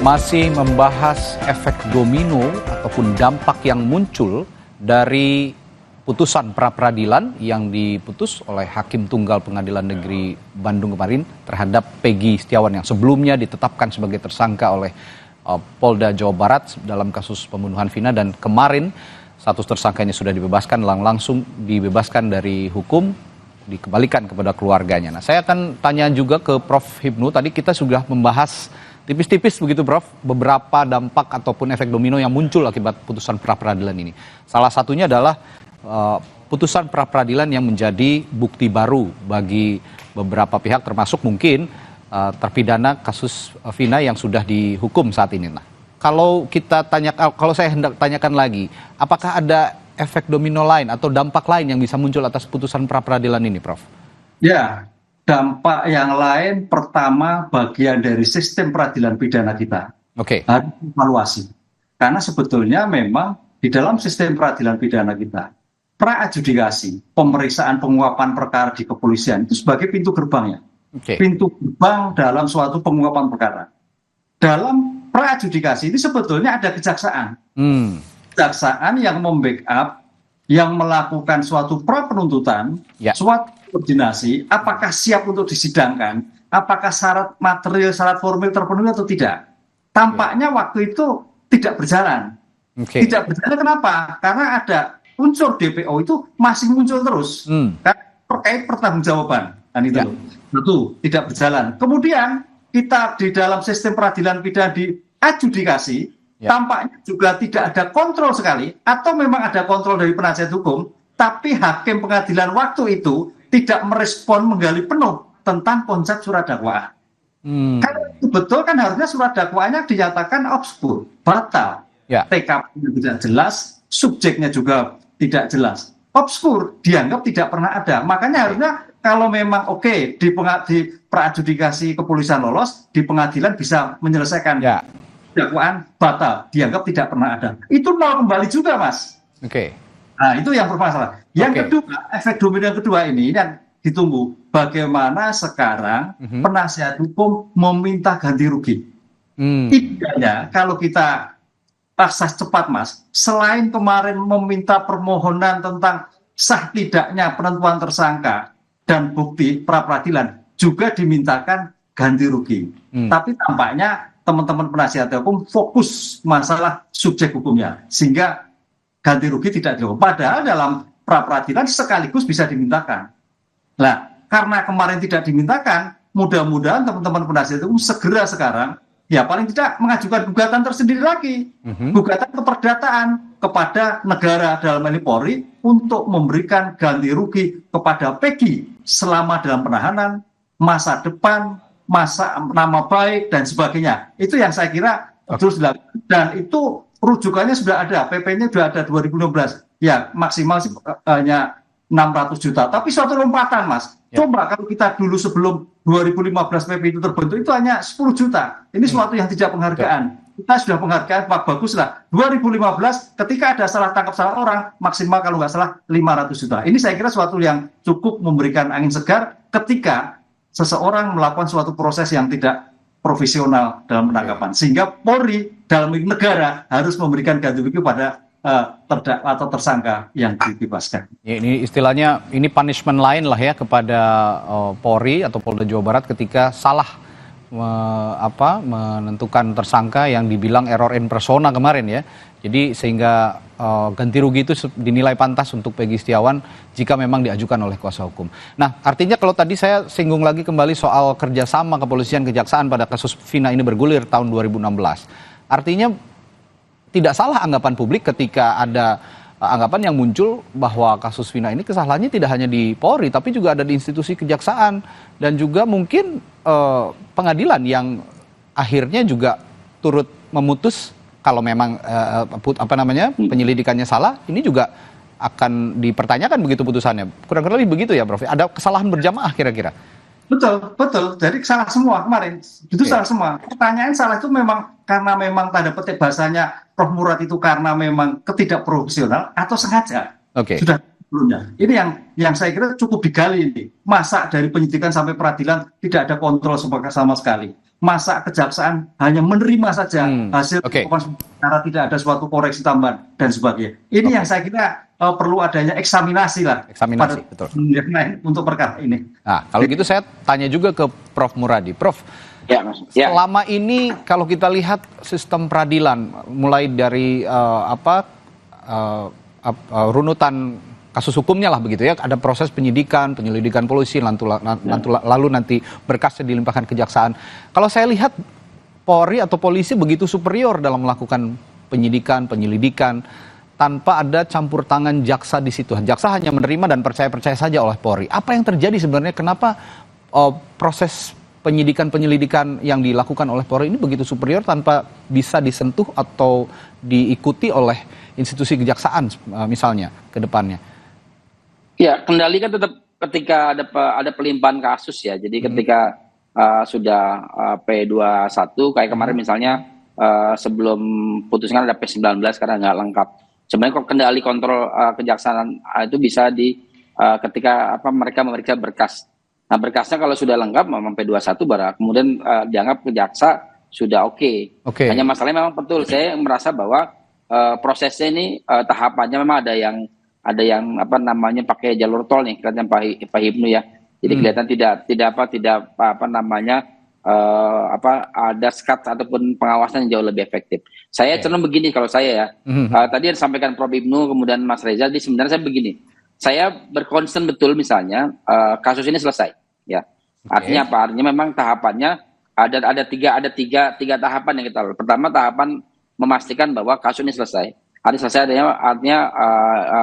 Masih membahas efek domino ataupun dampak yang muncul dari putusan pra-peradilan yang diputus oleh Hakim Tunggal Pengadilan Negeri Bandung kemarin terhadap Peggy Setiawan yang sebelumnya ditetapkan sebagai tersangka oleh Polda Jawa Barat dalam kasus pembunuhan Vina, dan kemarin status tersangkanya sudah dibebaskan, langsung dibebaskan dari hukum, dikembalikan kepada keluarganya. Nah, saya akan tanya juga ke Prof. Hipnu. Tadi kita sudah membahas tipis-tipis begitu, Prof, beberapa dampak ataupun efek domino yang muncul akibat putusan pra-peradilan ini. Salah satunya adalah putusan pra-peradilan yang menjadi bukti baru bagi beberapa pihak, termasuk mungkin terpidana kasus Vina yang sudah dihukum saat ini. Nah, kalau saya hendak tanyakan lagi, apakah ada efek domino lain atau dampak lain yang bisa muncul atas putusan pra-peradilan ini, Prof? Ya, dampak yang lain pertama bagian dari sistem peradilan pidana kita. Harus evaluasi. Karena sebetulnya memang di dalam sistem peradilan pidana kita, pra-adjudikasi, pemeriksaan penguapan perkara di kepolisian itu sebagai pintu gerbangnya. Pintu gerbang dalam suatu penguapan perkara. Dalam pra-adjudikasi ini sebetulnya ada kejaksaan. Kejaksaan yang membackup, yang melakukan suatu pra-penuntutan, suatu koordinasi, apakah siap untuk disidangkan, apakah syarat material, syarat formil terpenuhi atau tidak. Tampaknya waktu itu tidak berjalan. Tidak berjalan kenapa? Karena ada unsur DPO itu masih muncul terus. Terkait pertanggungjawaban. Dan itu satu, tidak berjalan. Kemudian kita di dalam sistem peradilan pidana di adjudikasi, tampaknya juga tidak ada kontrol sekali, atau memang ada kontrol dari penasihat hukum, tapi hakim pengadilan waktu itu tidak merespon menggali penuh tentang konsep surat dakwaan. Kalau itu betul kan harusnya surat dakwaannya dinyatakan obskur, batal. TKP-nya tidak jelas, subjeknya juga tidak jelas. Obskur, dianggap tidak pernah ada. Makanya harusnya kalau memang di pra-adjudikasi kepolisian lolos, di pengadilan bisa menyelesaikan dakwaan, batal, dianggap tidak pernah ada. Itu nol kembali juga, Mas. Nah, itu yang bermasalah. Yang kedua, efek domino yang kedua ini yang ditunggu. Bagaimana sekarang penasihat hukum meminta ganti rugi. Idealnya kalau kita asas cepat, Mas, selain kemarin meminta permohonan tentang sah tidaknya penentuan tersangka dan bukti pra-peradilan, juga dimintakan ganti rugi. Tapi tampaknya teman-teman penasihat hukum fokus masalah subjek hukumnya, sehingga ganti rugi tidak dilakukan. Padahal dalam pra-peradilan sekaligus bisa dimintakan. Nah, karena kemarin tidak dimintakan, mudah-mudahan teman-teman penasihat hukum segera sekarang, ya paling tidak mengajukan gugatan tersendiri lagi. Gugatan keperdataan kepada negara dalam ini Polri untuk memberikan ganti rugi kepada Peggy selama dalam penahanan, masa depan, masa nama baik, dan sebagainya. Itu yang saya kira terus dilakukan. Dan itu rujukannya sudah ada, PP-nya sudah ada 2016. Ya, maksimal sih hanya 600 juta. Tapi suatu lompatan, Mas. Coba kalau kita dulu sebelum 2015 PP itu terbentuk, itu hanya 10 juta. Ini suatu yang tidak penghargaan. Kita sudah penghargaan, Pak, baguslah. 2015 ketika ada salah tangkap salah orang, maksimal kalau nggak salah 500 juta. Ini saya kira suatu yang cukup memberikan angin segar ketika seseorang melakukan suatu proses yang tidak profesional dalam penangkapan. Sehingga Polri dalam negara harus memberikan ganti rugi pada terdakwa atau tersangka yang dibebaskan. Ya, ini istilahnya, ini punishment lain lah ya kepada Polri atau Polda Jawa Barat ketika salah menentukan tersangka yang dibilang error in persona kemarin ya. Jadi sehingga ganti rugi itu dinilai pantas untuk Peggy Setiawan jika memang diajukan oleh kuasa hukum. Nah, artinya kalau tadi saya singgung lagi kembali soal kerjasama kepolisian kejaksaan pada kasus Vina ini bergulir tahun 2016. Artinya tidak salah anggapan publik ketika ada anggapan yang muncul bahwa kasus Vina ini kesalahannya tidak hanya di Polri, tapi juga ada di institusi kejaksaan dan juga mungkin pengadilan yang akhirnya juga turut memutus kalau memang penyelidikannya salah, ini juga akan dipertanyakan begitu putusannya. Kurang lebih begitu ya, Prof. Ada kesalahan berjamaah kira-kira. Betul. Jadi salah semua kemarin. Itu salah semua. Pertanyaan salah itu memang karena memang tanda petik bahasanya Prof. Murad itu karena memang ketidakprofesional atau sengaja. Sudah sebelumnya. Ini yang saya kira cukup digali ini. Masa dari penyidikan sampai peradilan tidak ada kontrol sama sekali. masa kejaksaan hanya menerima saja hasil karena tidak ada suatu koreksi tambahan dan sebagainya. Ini yang saya kira perlu adanya eksaminasi lah. Betul. Untuk perkara ini. Nah, kalau gitu saya tanya juga ke Prof. Muradi. Prof, selama ini kalau kita lihat sistem peradilan, mulai dari runutan kasus hukumnya lah begitu ya, ada proses penyelidikan polisi, lalu nanti berkasnya dilimpahkan kejaksaan. Kalau saya lihat Polri atau polisi begitu superior dalam melakukan penyelidikan tanpa ada campur tangan jaksa di situ. Jaksa hanya menerima dan percaya saja oleh Polri. Apa yang terjadi sebenarnya? Kenapa proses penyelidikan yang dilakukan oleh Polri ini begitu superior tanpa bisa disentuh atau diikuti oleh institusi kejaksaan misalnya ke depannya? Ya, kendali kan tetap ketika ada pelimpahan kasus ya. Jadi ketika sudah P21 kayak kemarin misalnya sebelum putuskan ada P19 karena nggak lengkap. Sebenarnya kok kendali kontrol kejaksaan itu bisa ketika mereka memeriksa berkas. Nah, berkasnya kalau sudah lengkap memang P21 baru kemudian dianggap kejaksa sudah oke. Hanya masalahnya memang betul saya merasa bahwa prosesnya ini tahapannya memang ada yang pakai jalur tol nih kelihatan Pak Hipnu ya. Jadi kelihatan tidak ada skat ataupun pengawasan yang jauh lebih efektif. Saya cenderung begini kalau saya ya. Tadi yang disampaikan Prof Hipnu kemudian Mas Reza, jadi sebenarnya saya begini. Saya berkonsen betul misalnya kasus ini selesai ya. Artinya apa? Artinya memang tahapannya ada tiga tahapan yang kita lakukan. Pertama tahapan memastikan bahwa kasus ini selesai. Artinya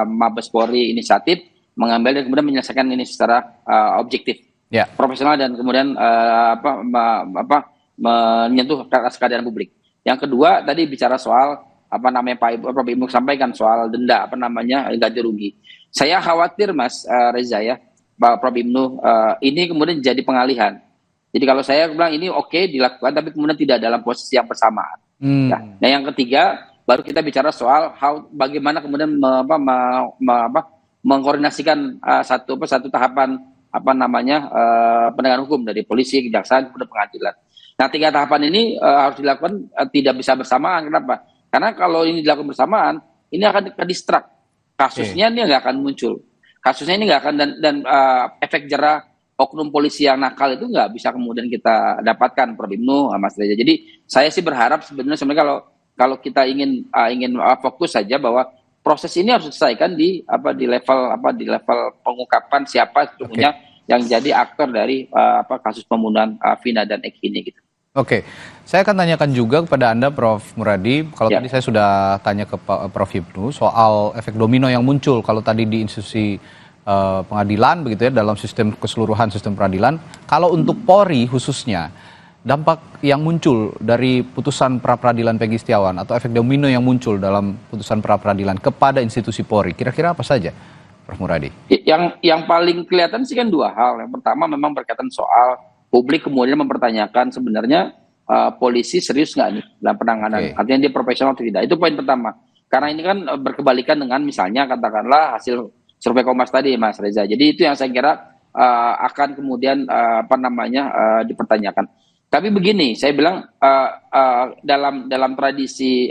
Mabes Polri inisiatif mengambil dan kemudian menyelesaikan ini secara objektif, profesional dan kemudian menyentuh kesadaran publik. Yang kedua tadi bicara soal Pak Ibu sampaikan soal denda ganti rugi. Saya khawatir Mas Reza ya, Prof Ibnu ini kemudian jadi pengalihan. Jadi kalau saya bilang ini oke dilakukan tapi kemudian tidak dalam posisi yang bersamaan. Nah yang ketiga baru kita bicara soal bagaimana kemudian mengkoordinasikan satu tahapan penegakan hukum dari polisi, kejaksaan, kemudian pengadilan. Nah 3 tahapan ini harus dilakukan tidak bisa bersamaan. Kenapa? Karena kalau ini dilakukan bersamaan, ini akan ke-distract. Kasusnya ini nggak akan muncul. Kasusnya ini nggak akan dan efek jerah oknum polisi yang nakal itu nggak bisa kemudian kita dapatkan, Prof Ibnu, Mas Reza. Jadi saya sih berharap sebenarnya kalau kita ingin fokus saja bahwa proses ini harus diselesaikan di level pengungkapan siapa sesungguhnya yang jadi aktor dari kasus pembunuhan Vina dan Eki ini gitu. Saya akan tanyakan juga kepada Anda Prof Muradi, kalau tadi saya sudah tanya ke Prof Hipnu soal efek domino yang muncul kalau tadi di institusi pengadilan begitu ya, dalam sistem keseluruhan sistem peradilan. Kalau untuk Polri khususnya, dampak yang muncul dari putusan pra-peradilan Peggy Setiawan atau efek domino yang muncul dalam putusan pra-peradilan kepada institusi Polri, kira-kira apa saja, Prof Muradi? Yang paling kelihatan sih kan 2 hal. Yang pertama memang berkaitan soal publik kemudian mempertanyakan sebenarnya polisi serius nggak nih dalam penanganan, artinya dia profesional atau tidak. Itu poin pertama. Karena ini kan berkebalikan dengan misalnya katakanlah hasil survei Kompas tadi, Mas Reza. Jadi itu yang saya kira akan kemudian dipertanyakan. Tapi begini, saya bilang dalam tradisi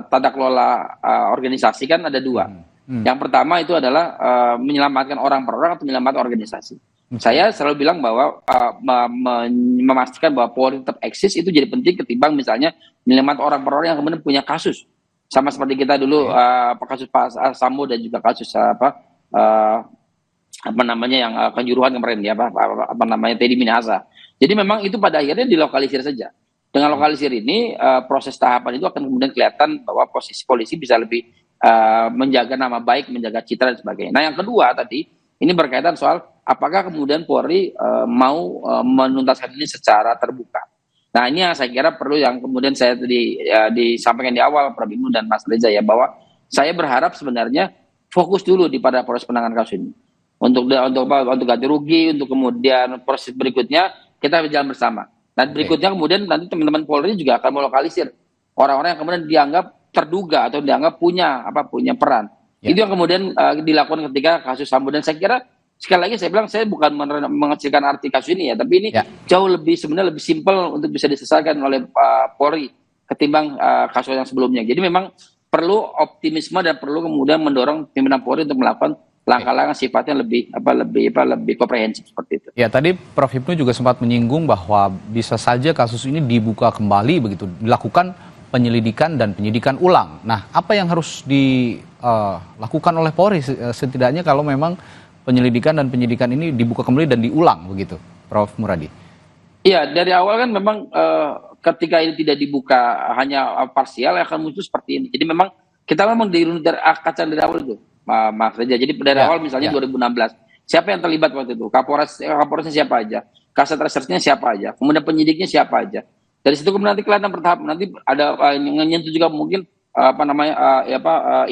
tata kelola organisasi kan ada 2. Yang pertama itu adalah menyelamatkan orang per orang atau menyelamatkan organisasi. Saya selalu bilang bahwa memastikan bahwa Polri tetap eksis itu jadi penting ketimbang misalnya menyelamatkan orang per orang yang kemudian punya kasus. Sama seperti kita dulu kasus Pak Sambo dan juga kasus yang Kanjuruhan kemarin ya Teddy Minahasa. Jadi memang itu pada akhirnya dilokalisir saja. Dengan lokalisir ini proses tahapan itu akan kemudian kelihatan bahwa posisi polisi bisa lebih menjaga nama baik, menjaga citra dan sebagainya. Nah yang kedua tadi ini berkaitan soal apakah kemudian Polri mau menuntaskan ini secara terbuka. Nah ini yang saya kira perlu yang kemudian saya tadi disampaikan di awal Prof Ibnu dan Mas Reza ya, bahwa saya berharap sebenarnya fokus dulu pada proses penanganan kasus ini. Untuk ganti rugi, untuk kemudian proses berikutnya kita berjalan bersama. Dan berikutnya kemudian nanti teman-teman Polri juga akan melokalisir orang-orang yang kemudian dianggap terduga atau dianggap punya peran. Itu yang kemudian dilakukan ketika kasus Sambo, dan saya kira sekali lagi saya bilang saya bukan mengecilkan arti kasus ini ya, tapi ini jauh lebih sebenarnya lebih simpel untuk bisa diselesaikan oleh Polri ketimbang kasus yang sebelumnya. Jadi memang perlu optimisme dan perlu kemudian mendorong pimpinan Polri untuk melakukan langkah-langkah sifatnya lebih komprehensif seperti itu. Ya, tadi Prof. Hipnu juga sempat menyinggung bahwa bisa saja kasus ini dibuka kembali begitu, dilakukan penyelidikan dan penyidikan ulang. Nah, apa yang harus dilakukan oleh Polri setidaknya kalau memang penyelidikan dan penyidikan ini dibuka kembali dan diulang begitu, Prof. Muradi? Iya, dari awal kan memang ketika ini tidak dibuka hanya parsial akan muncul seperti ini. Jadi memang kita memang kacang dari awal itu. Mas Reza. Jadi dari awal misalnya 2016, siapa yang terlibat waktu itu? Kapolresnya siapa aja? Kasat Reserse-nya siapa aja? Kemudian penyidiknya siapa aja? Dari situ kemudian nanti kelihatan bertahap. Nanti ada yang menyentuh juga mungkin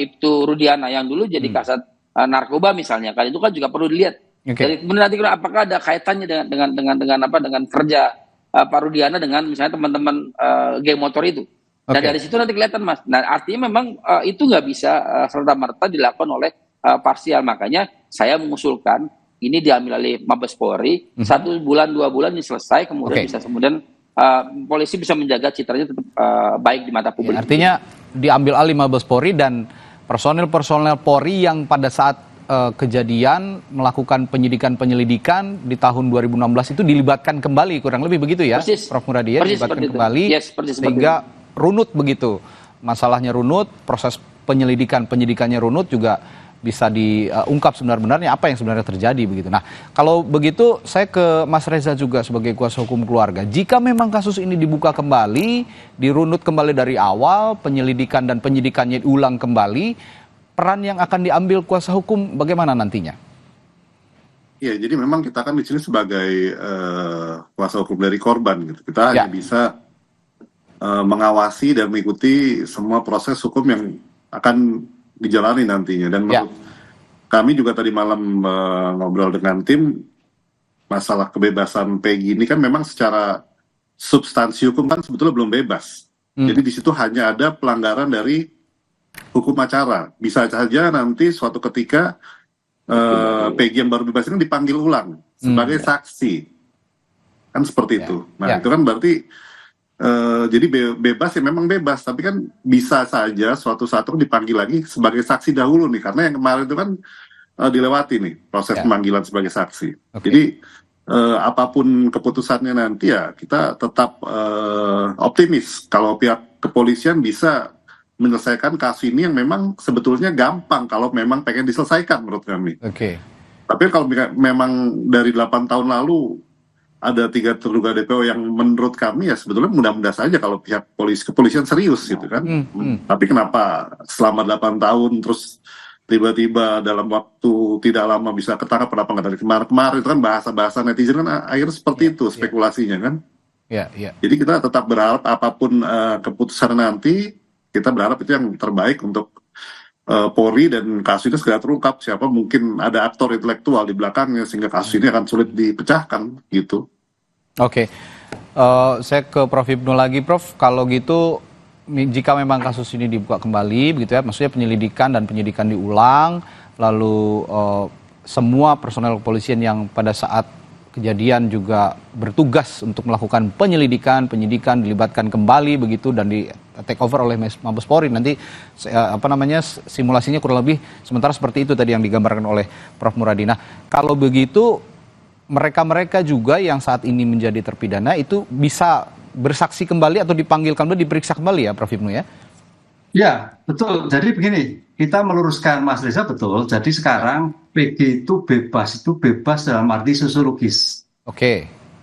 Ibtu Rudiana yang dulu jadi kasat narkoba misalnya. Kan itu kan juga perlu dilihat. Jadi kemudian nanti apakah ada kaitannya dengan kerja Pak Rudiana dengan misalnya teman-teman geng motor itu. Nah dari situ nanti kelihatan Mas. Nah artinya memang itu nggak bisa serta-merta dilakukan oleh parsial. Makanya saya mengusulkan ini diambil oleh Mabes Polri 1 bulan 2 bulan ini selesai, kemudian bisa kemudian polisi bisa menjaga citranya tetap baik di mata publik. Ya, artinya diambil alih Mabes Polri dan personel-personel Polri yang pada saat kejadian melakukan penyelidikan di tahun 2016 itu dilibatkan kembali, kurang lebih begitu ya, persis, Prof. Muradi, ya, dilibatkan kembali sehingga runut begitu, masalahnya runut, proses penyidikannya runut juga bisa diungkap sebenar-benarnya apa yang sebenarnya terjadi begitu. Nah, kalau begitu saya ke Mas Reza juga sebagai kuasa hukum keluarga. Jika memang kasus ini dibuka kembali, dirunut kembali dari awal, penyelidikan dan penyidikannya diulang kembali, peran yang akan diambil kuasa hukum bagaimana nantinya? Ya, jadi memang kita kan di sini sebagai kuasa hukum dari korban gitu. Kita hanya bisa mengawasi dan mengikuti semua proses hukum yang akan dijalani nantinya. Dan menurut kami juga tadi malam ngobrol dengan tim, masalah kebebasan Peggy ini kan memang secara substansi hukum kan sebetulnya belum bebas. Jadi di situ hanya ada pelanggaran dari hukum acara. Bisa saja nanti suatu ketika Peggy yang baru bebas ini dipanggil ulang sebagai saksi. Kan seperti itu. Nah itu kan berarti jadi bebas ya memang bebas, tapi kan bisa saja suatu saat dipanggil lagi sebagai saksi dahulu nih, karena yang kemarin itu kan dilewati nih proses pemanggilan sebagai saksi. Jadi apapun keputusannya nanti ya kita tetap optimis kalau pihak kepolisian bisa menyelesaikan kasus ini yang memang sebetulnya gampang kalau memang pengen diselesaikan menurut kami. Tapi kalau memang dari 8 tahun lalu ada 3 terduga DPO yang menurut kami ya sebetulnya mudah-mudahan saja kalau pihak kepolisian serius gitu kan. Tapi kenapa selama 8 tahun terus tiba-tiba dalam waktu tidak lama bisa ketangkap, kenapa nggak dari kemarin itu kan bahasa-bahasa netizen kan akhirnya seperti itu spekulasinya kan. Jadi kita tetap berharap apapun keputusan nanti, kita berharap itu yang terbaik untuk Polri dan kasus ini segera terungkap, siapa mungkin ada aktor intelektual di belakangnya sehingga kasus ini akan sulit dipecahkan gitu. Saya ke Prof. Hipnu lagi, Prof. Kalau gitu jika memang kasus ini dibuka kembali begitu ya, maksudnya penyelidikan dan penyidikan diulang, lalu semua personel kepolisian yang pada saat kejadian juga bertugas untuk melakukan penyidikan dilibatkan kembali begitu dan di take over oleh Mabes Polri, nanti simulasinya kurang lebih sementara seperti itu tadi yang digambarkan oleh Prof. Muradi. Nah, kalau begitu mereka juga yang saat ini menjadi terpidana itu bisa bersaksi kembali atau dipanggil kembali, diperiksa kembali ya Prof. Hipnu ya? Ya, betul. Jadi begini, kita meluruskan Mas Reza, betul. Jadi sekarang PG itu bebas dalam arti sosiologis.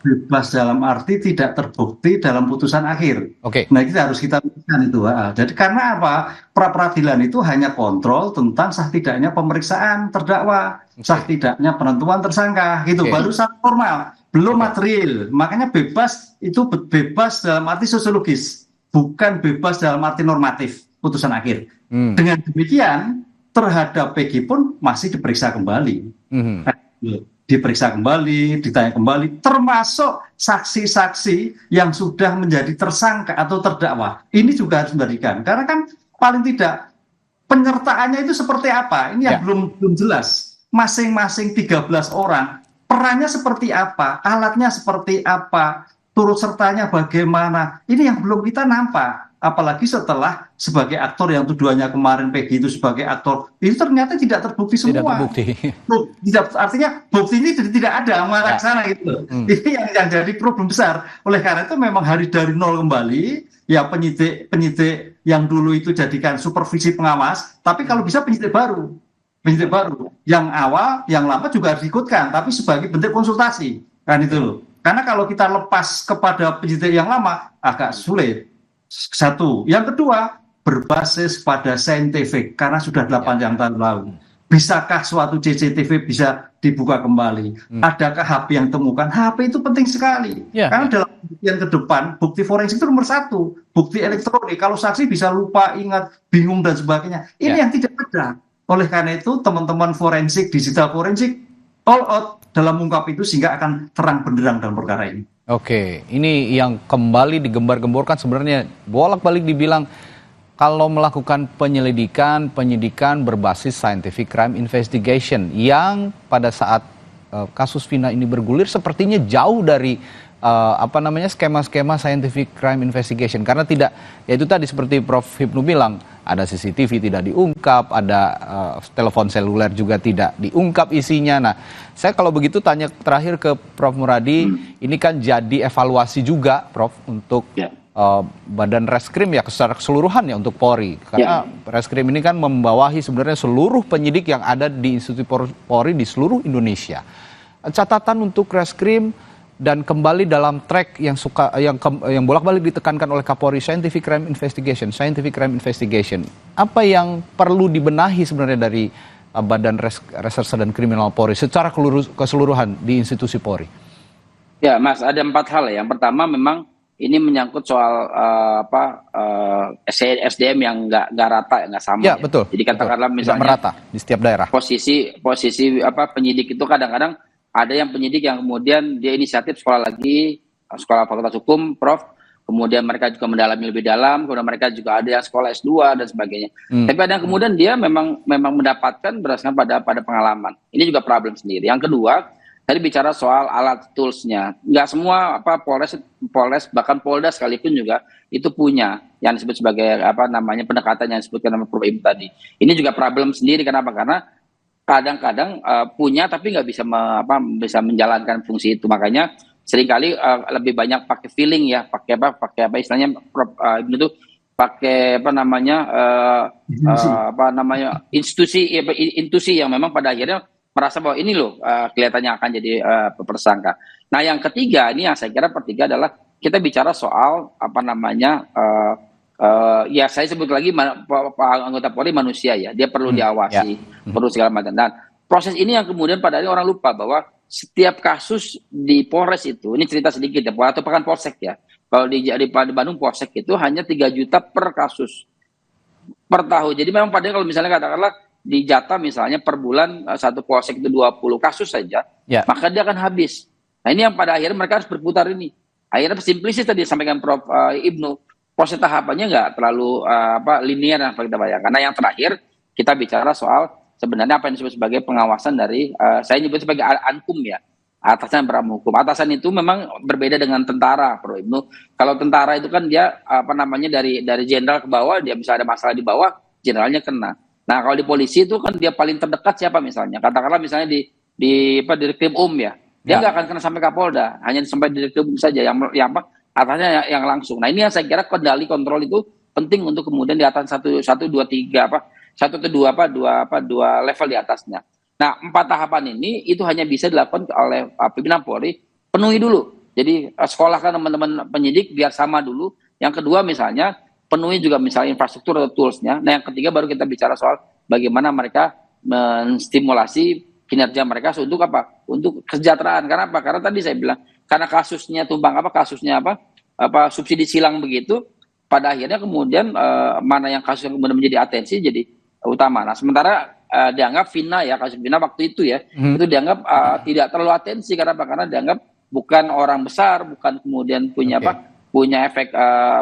Bebas dalam arti tidak terbukti dalam putusan akhir. Nah, kita harus kita luruskan itu. Jadi karena apa? Pra-peradilan itu hanya kontrol tentang sah tidaknya pemeriksaan terdakwa, sah tidaknya penentuan tersangka, gitu. Baru sah formal, belum material. Makanya bebas itu bebas dalam arti sosiologis, bukan bebas dalam arti normatif putusan akhir. Dengan demikian terhadap Peggy pun masih diperiksa kembali. Diperiksa kembali, ditanya kembali, termasuk saksi-saksi yang sudah menjadi tersangka atau terdakwa. Ini juga harus diberikan, karena kan paling tidak penyertaannya itu seperti apa, ini yang belum jelas. masing-masing 13 orang, perannya seperti apa, alatnya seperti apa, turut sertanya bagaimana, ini yang belum kita nampak. Apalagi setelah sebagai aktor yang tuduhannya kemarin Peggy itu sebagai aktor, itu ternyata tidak terbukti semua. Tidak terbukti. Artinya bukti ini tidak ada mengarah ke sana gitu. Ini yang jadi problem besar. Oleh karena itu memang hari dari nol kembali, ya penyidik yang dulu itu jadikan supervisi pengawas, tapi kalau bisa penyidik baru. Penyidik baru. Yang awal, yang lama juga harus diikutkan, tapi sebagai bentuk konsultasi. Kan itu loh. Karena kalau kita lepas kepada penyidik yang lama, agak sulit. Satu. Yang kedua, berbasis pada saintifik, karena sudah 8 tahun lalu. Bisakah suatu CCTV bisa dibuka kembali? Adakah HP yang temukan? HP itu penting sekali. Karena dalam buktian ke depan, bukti forensik itu nomor 1. Bukti elektronik, kalau saksi bisa lupa, ingat, bingung, dan sebagainya. Ini yang tidak ada. Oleh karena itu, teman-teman forensik, digital forensik, all out dalam mengungkap itu sehingga akan terang benderang dalam perkara ini. Oke, ini yang kembali digembar-gemborkan sebenarnya bolak-balik dibilang kalau melakukan penyidikan berbasis scientific crime investigation yang pada saat kasus Vina ini bergulir sepertinya jauh dari skema-skema scientific crime investigation karena tidak, ya itu tadi seperti Prof. Hipnu bilang, ada CCTV tidak diungkap, ada telepon seluler juga tidak diungkap isinya. Nah, saya kalau begitu tanya terakhir ke Prof. Muradi, ini kan jadi evaluasi juga, Prof, untuk Badan Reskrim ya secara keseluruhan ya untuk Polri. Karena Reskrim ini kan membawahi sebenarnya seluruh penyidik yang ada di institusi Polri di seluruh Indonesia. Catatan untuk Reskrim dan kembali dalam track yang bolak-balik ditekankan oleh Kapolri, scientific crime investigation. Apa yang perlu dibenahi sebenarnya dari Badan Reserse dan Kriminal Polri secara keseluruhan di institusi Polri? Ya, Mas, ada 4 hal ya. Yang pertama memang ini menyangkut soal SDM yang nggak rata, nggak sama. Ya, betul. Jadi katakanlah misalnya merata di setiap daerah. Posisi penyidik itu kadang-kadang ada yang penyidik yang kemudian dia inisiatif sekolah fakultas hukum, Prof. Kemudian mereka juga mendalami lebih dalam, kemudian mereka juga ada yang sekolah S2 dan sebagainya. Tapi ada yang kemudian dia memang mendapatkan berdasarkan pada pengalaman. Ini juga problem sendiri. Yang kedua, tadi bicara soal alat toolsnya. Nggak semua Polres bahkan Polda sekalipun juga itu punya yang disebut sebagai pendekatan yang disebutkan nama Prof. Ibu tadi. Ini juga problem sendiri. Kenapa? Karena kadang-kadang punya tapi nggak bisa bisa menjalankan fungsi itu. Makanya seringkali lebih banyak pakai feeling ya, pakai istilahnya itu pakai institusi yang memang pada akhirnya merasa bahwa ini loh kelihatannya akan jadi tersangka. Nah, yang ketiga ini yang saya kira adalah kita bicara soal ya saya sebut lagi anggota Polri manusia ya, dia perlu diawasi, perlu segala macam. Dan proses ini yang kemudian pada akhirnya orang lupa bahwa setiap kasus di Polres itu, ini cerita sedikit ya, atau bahkan Polsek ya, kalau di Bandung Polsek itu hanya 3 juta per kasus per tahun. Jadi memang padahal kalau misalnya katakanlah di Jatah misalnya per bulan satu Polsek itu 20 kasus saja, maka dia akan habis. Nah, ini yang pada akhirnya mereka harus berputar ini. Akhirnya simplisis tadi disampaikan Prof. Ibnu, proses tahapannya nggak terlalu linear yang kita bayangkan. Karena yang terakhir kita bicara soal sebenarnya apa yang disebut sebagai pengawasan dari saya nyebut sebagai ankum ya, atasan berhukum. Atasan itu memang berbeda dengan tentara, Prof. Ibnu. Kalau tentara itu kan dia dari jenderal ke bawah, dia bisa ada masalah di bawah, jenderalnya kena. Nah, kalau di polisi itu kan dia paling terdekat siapa misalnya? Katakanlah misalnya di Direkrim ya. Dia nggak akan kena sampai Kapolda, hanya sampai Direkrim saja yang atasnya yang langsung. Nah, ini yang saya kira kendali kontrol itu penting untuk kemudian di atas 1 2 3 dua level di atasnya. Nah, 4 tahapan ini itu hanya bisa dilakukan oleh pimpinan Polri, penuhi dulu. Jadi sekolahkan teman-teman penyidik biar sama dulu. Yang kedua misalnya penuhi juga misalnya infrastruktur atau toolsnya. Nah, yang ketiga baru kita bicara soal bagaimana mereka menstimulasi kinerja mereka untuk untuk kesejahteraan. Karena apa? Karena tadi saya bilang karena kasusnya subsidi silang begitu, pada akhirnya kemudian mana yang kasus yang kemudian menjadi atensi jadi utama. Nah, sementara dianggap Vina ya, kasus Vina waktu itu ya, itu dianggap tidak terlalu atensi. Karena apa? Karena dianggap bukan orang besar, bukan kemudian punya punya efek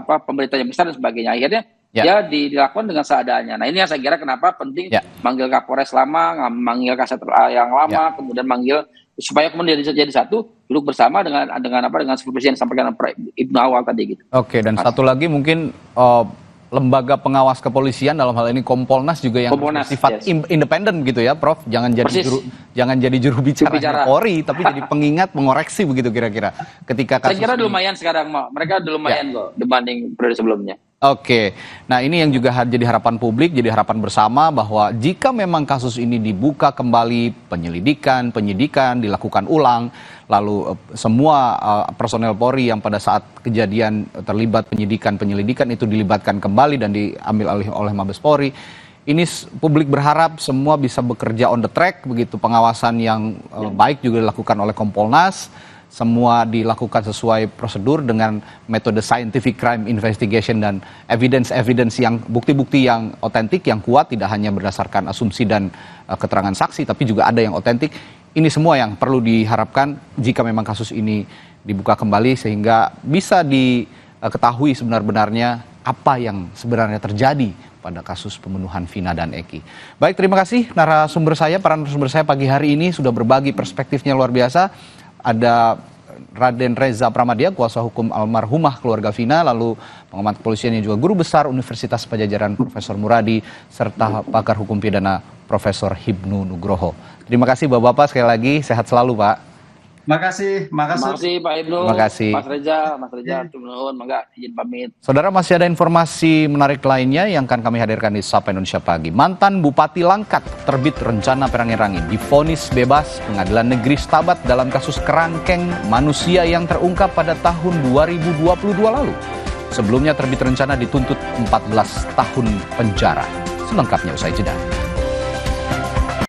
pemberitaan yang besar dan sebagainya. Akhirnya dia dilakukan dengan seadanya. Nah ini yang saya kira kenapa penting manggil Kapolres lama, manggil Kasat yang lama, kemudian manggil supaya kemudian jadi satu, duduk bersama dengan seperti Presiden sampaikan Ibnu awal tadi gitu. Oke, dan satu lagi mungkin lembaga pengawas kepolisian dalam hal ini Kompolnas juga yang bersifat independen gitu ya, Prof. Jangan jadi juru bicara Polri, tapi jadi pengingat, mengoreksi begitu kira-kira. Ketika kasus saya kira lumayan sekarang, mereka lumayan kok dibanding periode sebelumnya. Oke, nah ini yang juga jadi harapan publik, jadi harapan bersama bahwa jika memang kasus ini dibuka kembali, penyidikan dilakukan ulang, lalu semua personel Polri yang pada saat kejadian terlibat penyelidikan itu dilibatkan kembali dan diambil alih oleh Mabes Polri, ini publik berharap semua bisa bekerja on the track, begitu pengawasan yang baik juga dilakukan oleh Kompolnas. Semua dilakukan sesuai prosedur dengan metode scientific crime investigation dan evidence yang bukti-bukti yang otentik, yang kuat, tidak hanya berdasarkan asumsi dan keterangan saksi, tapi juga ada yang otentik. Ini semua yang perlu diharapkan jika memang kasus ini dibuka kembali sehingga bisa diketahui sebenar-benarnya apa yang sebenarnya terjadi pada kasus pembunuhan Vina dan Eki. Baik, terima kasih para narasumber saya pagi hari ini sudah berbagi perspektifnya luar biasa. Ada Raden Reza Pramadya, kuasa hukum almarhumah keluarga Vina, lalu pengamat kepolisian yang juga guru besar Universitas Padjadjaran Profesor Muradi, serta pakar hukum pidana Profesor Hibnu Nugroho. Terima kasih Bapak-Bapak, sekali lagi sehat selalu Pak. Makasih Pak Ibnu. Makasih. Mas Reza, mangga izin pamit. Saudara, masih ada informasi menarik lainnya yang akan kami hadirkan di Sapa Indonesia Pagi. Mantan Bupati Langkat terbit rencana Perangin-Rangin divonis bebas Pengadilan Negeri Stabat dalam kasus kerangkeng manusia yang terungkap pada tahun 2022 lalu. Sebelumnya terbit rencana dituntut 14 tahun penjara. Selengkapnya usai jeda.